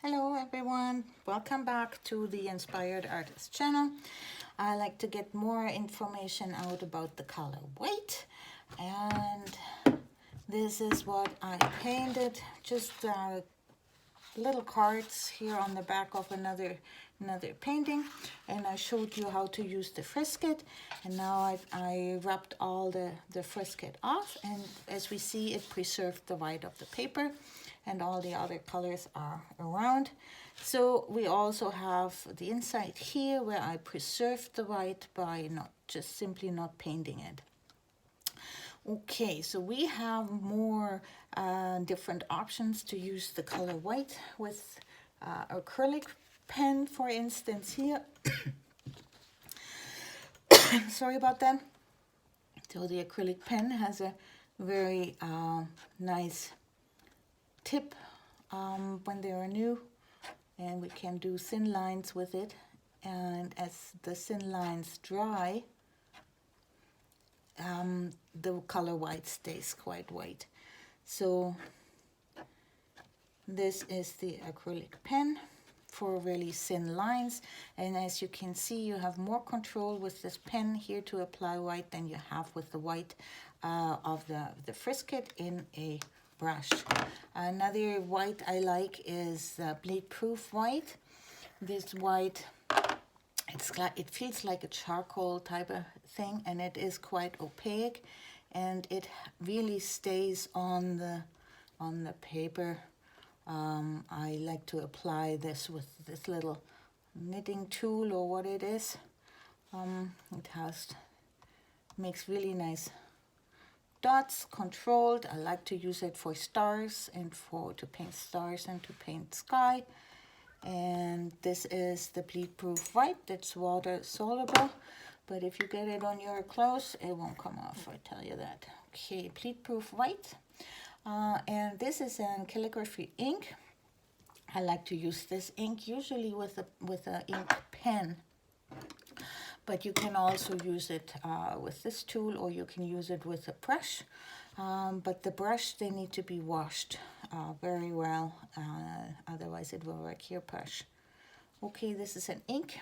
Hello everyone, welcome back to the Inspired Artist channel. I like to get more information out about the color white, and this is what I painted, just little cards here on the back of another painting, and I showed you how to use the frisket, and now I rubbed all the frisket off, and as we see, it preserved the white of the paper and all the other colors are around. So we also have the inside here where I preserved the white by simply not painting it. Okay, so we have more different options to use the color white with acrylic pen, for instance here. Sorry about that. So the acrylic pen has a very nice tip when they are new, and we can do thin lines with it, and as the thin lines dry, the color white stays quite white. So this is the acrylic pen for really thin lines, and as you can see, you have more control with this pen here to apply white than you have with the white of the frisket in a brush. Another white I like is bleed proof white. This white, it feels like a charcoal type of thing, and it is quite opaque, and it really stays on the paper. I like to apply this with this little knitting tool or what it is. Makes really nice dots, controlled. I like to use it for stars and to paint stars and to paint sky. And this is the bleed proof white. That's water soluble, but if you get it on your clothes, it won't come off, I tell you that. Okay, bleed proof white. And this is an calligraphy ink. I like to use this ink usually with a ink pen, but you can also use it with this tool, or you can use it with a brush. But the brush, they need to be washed very well, otherwise it will wreck your brush. Okay, this is an ink.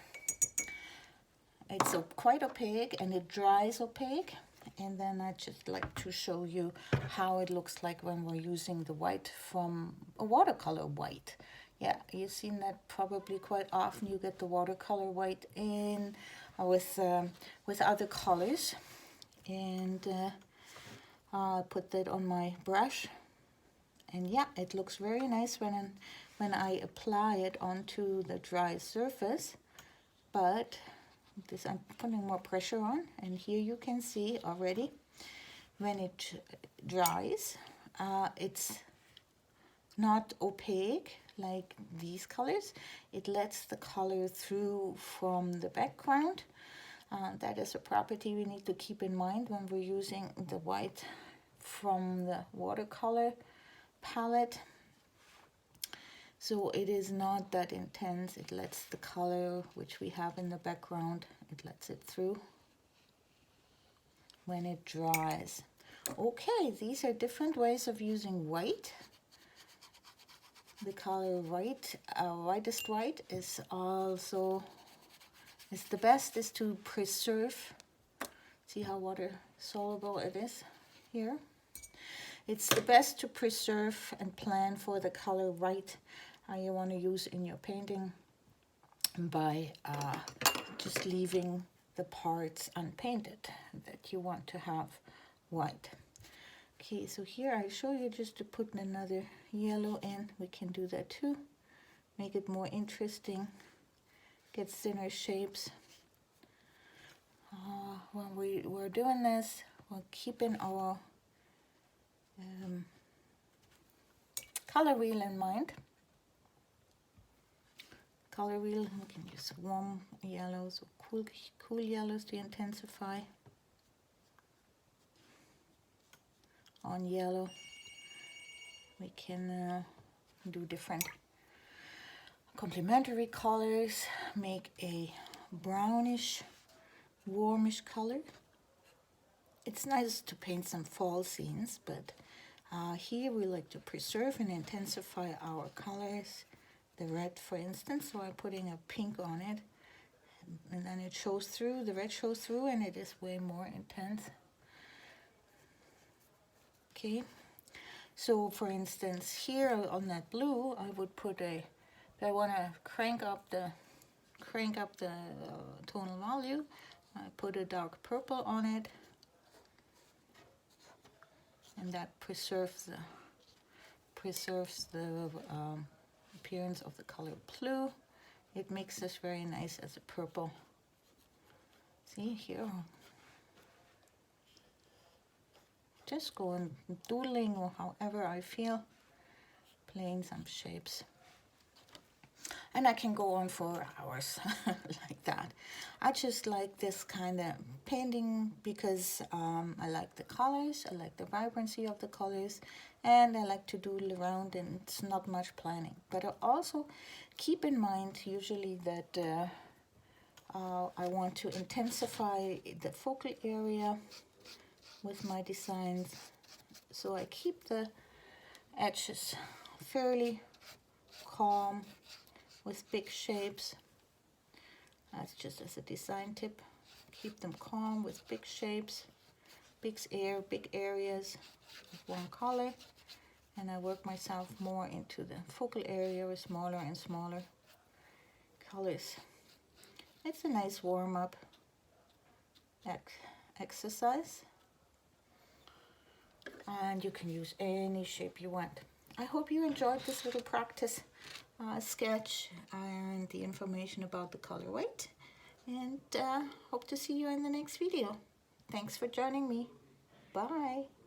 It's quite opaque and it dries opaque. And then I just like to show you how it looks like when we're using the white from a watercolor white. Yeah, you've seen that probably quite often. You get the watercolor white in with other colors, and I'll put that on my brush, and yeah, it looks very nice when I apply it onto the dry surface. But this, I'm putting more pressure on, and here you can see already when it dries, it's not opaque like these colors. It lets the color through from the background. That is a property we need to keep in mind when we're using the white from the watercolor palette. So it is not that intense. It lets the color which we have in the background, it lets it through when it dries. Okay, these are different ways of using white. The color white, whitest white is also, the best is to preserve. See how water soluble it is here? It's the best to preserve and plan for the color white you want to use in your painting by just leaving the parts unpainted that you want to have white. Okay, so here I show you just to put another yellow in. We can do that too. Make it more interesting. Get thinner shapes. When we're doing this, we're keeping our color wheel in mind. Color wheel, we can use warm yellows or cool yellows to intensify. On yellow, we can do different complementary colors, make a brownish, warmish color. It's nice to paint some fall scenes, but here we like to preserve and intensify our colors. the red, for instance. So I'm putting a pink on it, and then it shows through, the red shows through, and it is way more intense. Okay, so for instance here on that blue, I would put if I want to crank up the tonal value, I put a dark purple on it, and that preserves the appearance of the color blue. It makes this very nice as a purple. See here, just going doodling or however I feel, playing some shapes. And I can go on for hours like that. I just like this kind of painting because I like the colors, I like the vibrancy of the colors, and I like to doodle around, and it's not much planning. But I also keep in mind usually that I want to intensify the focal area with my designs. So I keep the edges fairly calm with big shapes. That's just as a design tip. Keep them calm with big shapes, big areas with one color, and I work myself more into the focal area with smaller and smaller colors. It's a nice warm-up exercise, and you can use any shape you want. I hope you enjoyed this little practice sketch and the information about the color white, and hope to see you in the next video. Thanks for joining me. Bye.